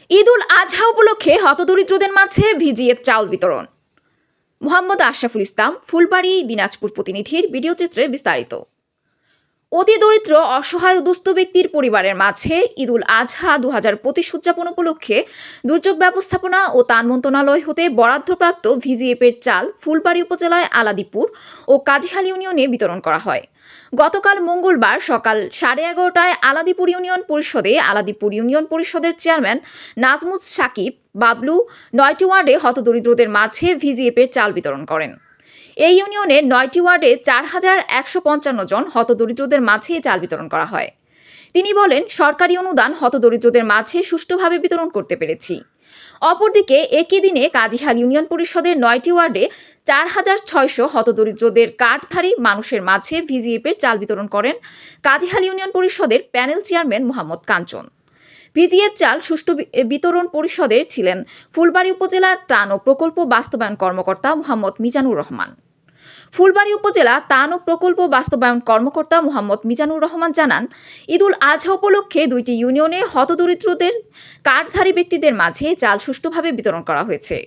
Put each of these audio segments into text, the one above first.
ঈদ উল আজহা উপলক্ষে হতদরিদ্রদের মাঝে ভিজিএফ চাউল বিতরণ। মোহাম্মদ আশরাফুল ইসলাম, ফুলবাড়ী, দিনাজপুর প্রতিনিধির ভিডিও চিত্রে বিস্তারিত। অতি দরিদ্র অসহায় ও দুস্থ ব্যক্তির পরিবারের মাঝে ঈদ উল আজহা 2025 উদযাপন উপলক্ষে দুর্যোগ ব্যবস্থাপনা ও ত্রাণ মন্ত্রণালয় হতে বরাদ্দপ্রাপ্ত ভিজিএফের চাল ফুলবাড়ী উপজেলায় আলাদিপুর ও কাজীহাল ইউনিয়নে বিতরণ করা হয়। গতকাল মঙ্গলবার সকাল 11:30টায় আলাদিপুর ইউনিয়ন পরিষদে আলাদিপুর ইউনিয়ন পরিষদের চেয়ারম্যান নাজমুস সাকিব বাবলু 9টি ওয়ার্ডে হতদরিদ্রদের মাঝে ভিজিএফের চাল বিতরণ করেন। এই ইউনিয়নে 9টি ওয়ার্ডে 4155 জন হতদরিদ্রদের মাঝে চাল বিতরণ করা হয়। তিনি বলেন, সরকারি অনুদান হতদরিদ্রদের মাঝে সুষ্ঠুভাবে বিতরণ করতে পেরেছি। অপরদিকে একই দিনে কাজীহাল ইউনিয়ন পরিষদের 9টি ওয়ার্ডে 4600 হতদরিদ্রদের কার্ডধারী মানুষের মাঝে ভিজিএফের চাল বিতরণ করেন কাজীহাল ইউনিয়ন পরিষদের প্যানেল চেয়ারম্যান মোহাম্মদ কাঞ্চন। ভিজিএফ চাল সুষ্ঠু বিতরণ পরিষদের ছিলেন ফুলবাড়ী উপজেলা ত্রাণ ও প্রকল্প বাস্তবায়ন কর্মকর্তা মোহাম্মদ মিজানুর রহমান। ফুলবাড়ী উপজেলা ত্রাণ ও প্রকল্প বাস্তবায়ন কর্মকর্তা মোহাম্মদ মিজানুর রহমান জানান, ঈদ উল আজহা উপলক্ষে 2টি ইউনিয়নে হতদরিদ্রদের কার্ডধারী ব্যক্তিদের মাঝে চাল সুষ্ঠুভাবে বিতরণ করা হয়েছে।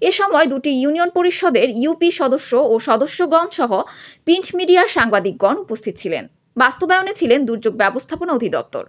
এ সময় 2টি ইউনিয়ন পরিষদের ইউপি সদস্য ও সদস্যগণ সহ প্রিন্ট মিডিয়ার সাংবাদিকগণ উপস্থিত ছিলেন। বাস্তবায়নে ছিলেন দুর্যোগ ব্যবস্থাপনা অধিদপ্তর।